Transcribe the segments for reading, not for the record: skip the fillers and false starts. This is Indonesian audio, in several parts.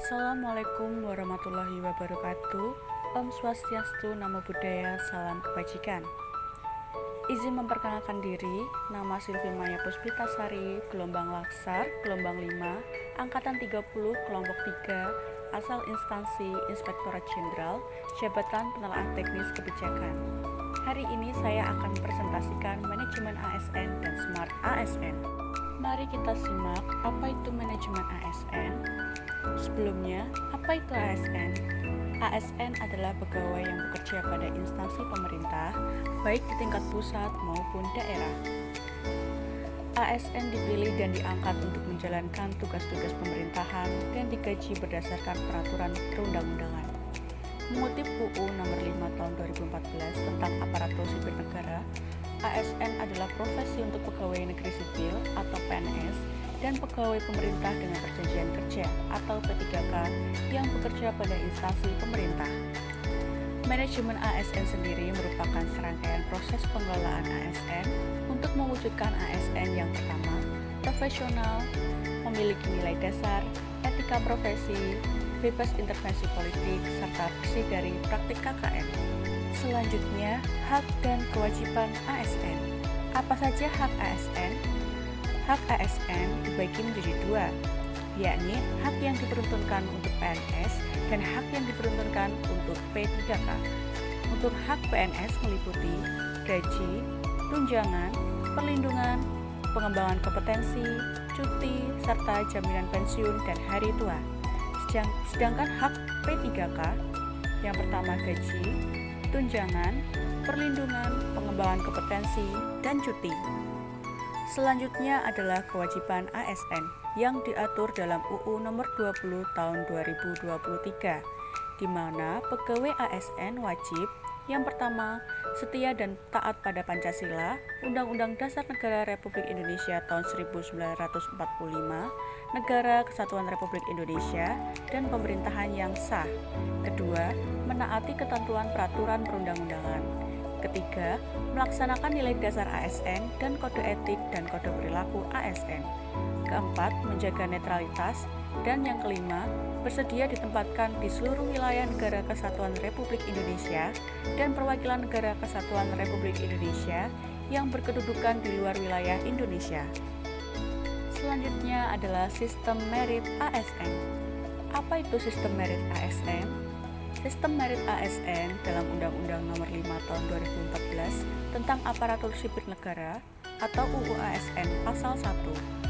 Assalamualaikum warahmatullahi wabarakatuh. Om Swastiastu, Namo Buddhaya, salam kebajikan. Izin memperkenalkan diri, nama Silvi Maya Puspitasari, gelombang Laksar, gelombang 5, angkatan 30, kelompok 3, asal instansi Inspektorat Jenderal, Jabatan Penelaahan Teknis Kebijakan. Hari ini saya akan presentasikan manajemen ASN dan Smart ASN. Mari kita simak apa itu manajemen ASN. Sebelumnya, apa itu ASN? ASN adalah pegawai yang bekerja pada instansi pemerintah, baik di tingkat pusat maupun daerah. ASN dipilih dan diangkat untuk menjalankan tugas-tugas pemerintahan dan digaji berdasarkan peraturan perundang-undangan. Mengutip UU Nomor 5 Tahun 2014 tentang Aparatur Sipil Negara, ASN adalah profesi untuk pegawai negeri sipil atau PNS dan pegawai pemerintah dengan perjanjian kerja atau P3K yang bekerja pada instansi pemerintah. Manajemen ASN sendiri merupakan serangkaian proses pengelolaan ASN untuk mewujudkan ASN yang pertama, profesional, memiliki nilai dasar, etika profesi, bebas intervensi politik, serta bersih dari praktik KKN. Selanjutnya, hak dan kewajiban ASN. Apa saja hak ASN? Hak ASN dibagi menjadi dua, yakni hak yang diperuntukkan untuk PNS dan hak yang diperuntukkan untuk P3K. Untuk hak PNS meliputi gaji, tunjangan, perlindungan, pengembangan kompetensi, cuti, serta jaminan pensiun dan hari tua. Sedangkan hak P3K yang pertama gaji, tunjangan, perlindungan, pengembangan kompetensi, dan cuti. Selanjutnya adalah kewajiban ASN yang diatur dalam UU Nomor 20 Tahun 2023, di mana pegawai ASN wajib yang pertama, setia dan taat pada Pancasila, Undang-Undang Dasar Negara Republik Indonesia tahun 1945, Negara Kesatuan Republik Indonesia, dan pemerintahan yang sah. Kedua, menaati ketentuan peraturan perundang-undangan. Ketiga, melaksanakan nilai dasar ASN dan kode etik dan kode perilaku ASN. Keempat, menjaga netralitas. Dan yang kelima, bersedia ditempatkan di seluruh wilayah Negara Kesatuan Republik Indonesia dan perwakilan Negara Kesatuan Republik Indonesia yang berkedudukan di luar wilayah Indonesia. Selanjutnya adalah sistem merit ASN. Apa itu sistem merit ASN? Sistem merit ASN dalam Undang-Undang Nomor 5 Tahun 2014 tentang Aparatur Sipil Negara atau UU ASN Pasal 1.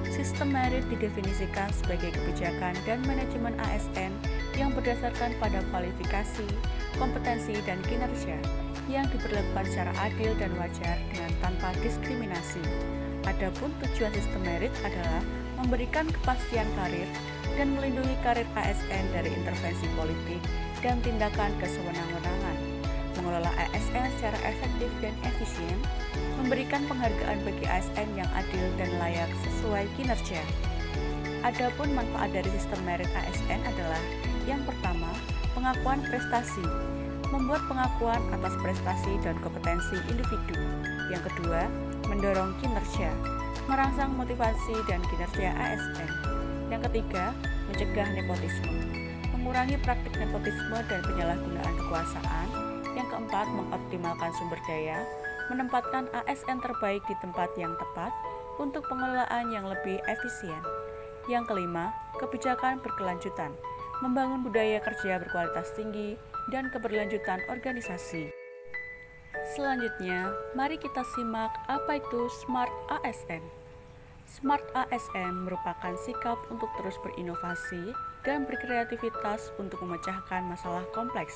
Sistem merit didefinisikan sebagai kebijakan dan manajemen ASN yang berdasarkan pada kualifikasi, kompetensi, dan kinerja yang diberlakukan secara adil dan wajar dengan tanpa diskriminasi. Adapun tujuan sistem merit adalah memberikan kepastian karir dan melindungi karir ASN dari intervensi politik dan tindakan kesewenang-wenangan, mengelola ASN secara efektif dan efisien, memberikan penghargaan bagi ASN yang adil dan layak sesuai kinerja. Adapun manfaat dari sistem merit ASN adalah yang pertama, pengakuan prestasi, membuat pengakuan atas prestasi dan kompetensi individu. Yang kedua, mendorong kinerja, merangsang motivasi dan kinerja ASN. Yang ketiga, mencegah nepotisme, mengurangi praktik nepotisme dan penyalahgunaan kekuasaan. Yang keempat, mengoptimalkan sumber daya, menempatkan ASN terbaik di tempat yang tepat untuk pengelolaan yang lebih efisien. Yang kelima, kebijakan berkelanjutan, membangun budaya kerja berkualitas tinggi dan keberlanjutan organisasi. Selanjutnya, mari kita simak apa itu Smart ASN. Smart ASN merupakan sikap untuk terus berinovasi dan berkreativitas untuk memecahkan masalah kompleks,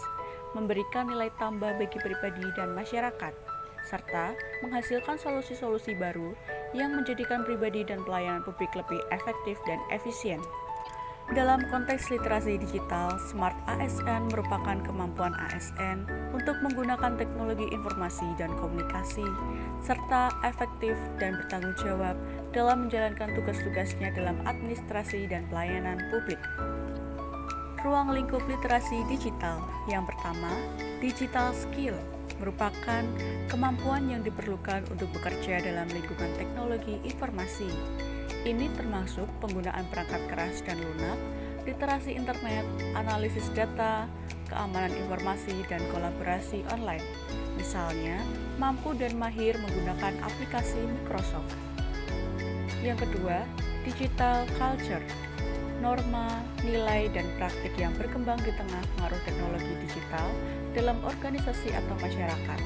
memberikan nilai tambah bagi pribadi dan masyarakat, serta menghasilkan solusi-solusi baru yang menjadikan pribadi dan pelayanan publik lebih efektif dan efisien. Dalam konteks literasi digital, Smart ASN merupakan kemampuan ASN untuk menggunakan teknologi informasi dan komunikasi, serta efektif dan bertanggung jawab dalam menjalankan tugas-tugasnya dalam administrasi dan pelayanan publik. Ruang lingkup literasi digital. Yang pertama, digital skill merupakan kemampuan yang diperlukan untuk bekerja dalam lingkungan teknologi informasi. Ini termasuk penggunaan perangkat keras dan lunak, literasi internet, analisis data, keamanan informasi, dan kolaborasi online. Misalnya, mampu dan mahir menggunakan aplikasi Microsoft. Yang kedua, digital culture. Norma, nilai, dan praktik yang berkembang di tengah pengaruh teknologi digital dalam organisasi atau masyarakat.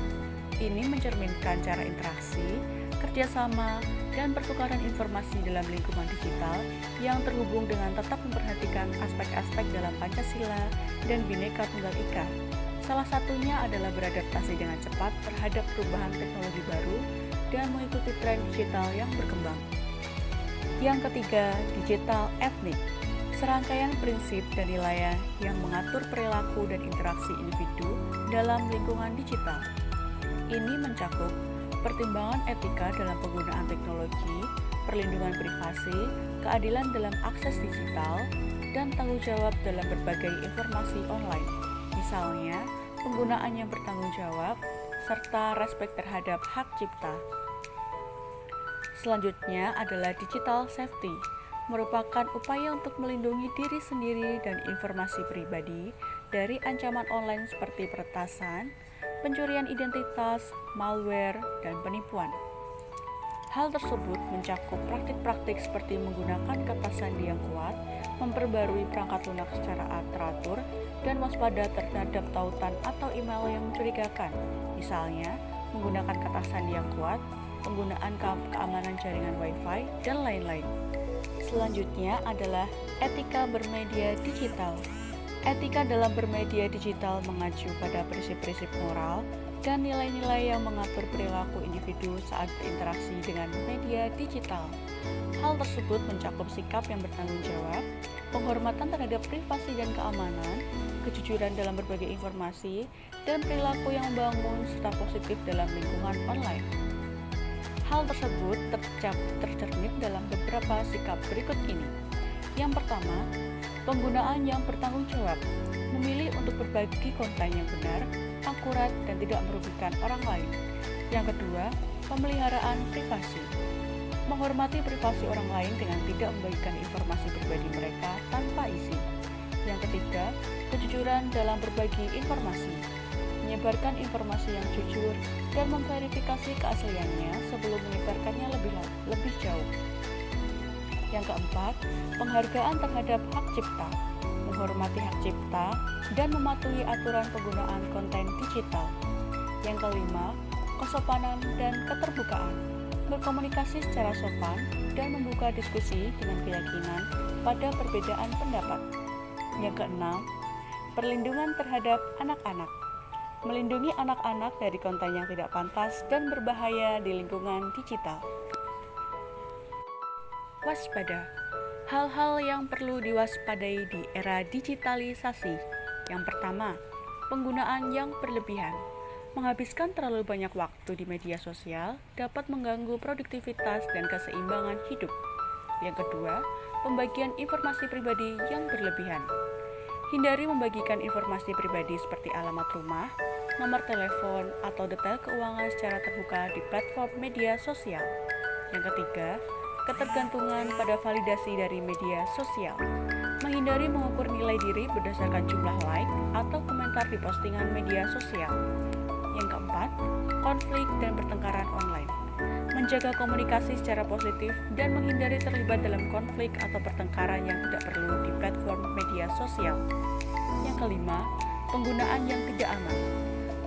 Ini mencerminkan cara interaksi, kerjasama, dan pertukaran informasi dalam lingkungan digital yang terhubung dengan tetap memperhatikan aspek-aspek dalam Pancasila dan Bhinneka Tunggal Ika. Salah satunya adalah beradaptasi dengan cepat terhadap perubahan teknologi baru dan mengikuti tren digital yang berkembang. Yang ketiga, digital ethnic. Serangkaian prinsip dan nilai yang mengatur perilaku dan interaksi individu dalam lingkungan digital. Ini mencakup pertimbangan etika dalam penggunaan teknologi, perlindungan privasi, keadilan dalam akses digital, dan tanggung jawab dalam berbagai informasi online. Misalnya, penggunaan yang bertanggung jawab, serta respek terhadap hak cipta. Selanjutnya adalah digital safety, merupakan upaya untuk melindungi diri sendiri dan informasi pribadi dari ancaman online seperti peretasan, pencurian identitas, malware, dan penipuan. Hal tersebut mencakup praktik-praktik seperti menggunakan kata sandi yang kuat, memperbarui perangkat lunak secara teratur, dan waspada terhadap tautan atau email yang mencurigakan. Misalnya, menggunakan kata sandi yang kuat, penggunaan keamanan jaringan Wi-Fi, dan lain-lain. Selanjutnya adalah etika bermedia digital. Etika dalam bermedia digital mengacu pada prinsip-prinsip moral dan nilai-nilai yang mengatur perilaku individu saat berinteraksi dengan media digital. Hal tersebut mencakup sikap yang bertanggung jawab, penghormatan terhadap privasi dan keamanan, kejujuran dalam berbagai informasi, dan perilaku yang membangun serta positif dalam lingkungan online. Hal tersebut tercermin dalam beberapa sikap berikut ini. Yang pertama, penggunaan yang bertanggung jawab, memilih untuk berbagi konten yang benar, akurat, dan tidak merugikan orang lain. Yang kedua, pemeliharaan privasi, menghormati privasi orang lain dengan tidak membagikan informasi pribadi mereka tanpa izin. Yang ketiga, kejujuran dalam berbagi informasi, menyebarkan informasi yang jujur dan memverifikasi keasliannya sebelum menyebarkannya lebih jauh. Yang keempat, penghargaan terhadap hak cipta, menghormati hak cipta dan mematuhi aturan penggunaan konten digital. Yang kelima, kesopanan dan keterbukaan, berkomunikasi secara sopan dan membuka diskusi dengan keyakinan pada perbedaan pendapat. Yang keenam, perlindungan terhadap anak-anak, melindungi anak-anak dari konten yang tidak pantas dan berbahaya di lingkungan digital. Waspada, hal-hal yang perlu diwaspadai di era digitalisasi. Yang pertama, penggunaan yang berlebihan. Menghabiskan terlalu banyak waktu di media sosial dapat mengganggu produktivitas dan keseimbangan hidup. Yang kedua, pembagian informasi pribadi yang berlebihan. Hindari membagikan informasi pribadi seperti alamat rumah, nomor telepon, atau detail keuangan secara terbuka di platform media sosial. Yang ketiga, ketergantungan pada validasi dari media sosial. Menghindari mengukur nilai diri berdasarkan jumlah like atau komentar di postingan media sosial. Yang keempat, konflik dan pertengkaran online. Menjaga komunikasi secara positif dan menghindari terlibat dalam konflik atau pertengkaran yang tidak perlu di platform media sosial. Yang kelima, penggunaan yang tidak aman.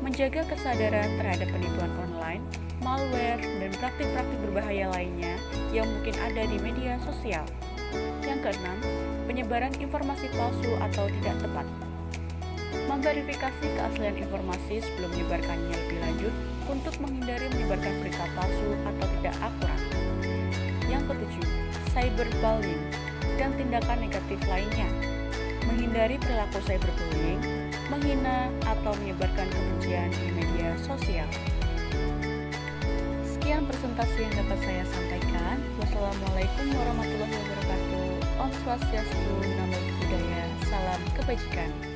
Menjaga kesadaran terhadap penipuan online, malware, dan praktik-praktik berbahaya lainnya yang mungkin ada di media sosial. Yang keenam, penyebaran informasi palsu atau tidak tepat. Memverifikasi keaslian informasi sebelum menyebarkannya lebih lanjut untuk menghindari menyebarkan berita palsu atau tidak akurat. Yang ketujuh, cyberbullying dan tindakan negatif lainnya. Menghindari perilaku cyberbullying, menghina atau menyebarkan kebencian di media sosial. Sekian presentasi yang dapat saya sampaikan. Wassalamualaikum warahmatullahi wabarakatuh. Om Swastiastu, Namo Buddhaya, salam kebajikan.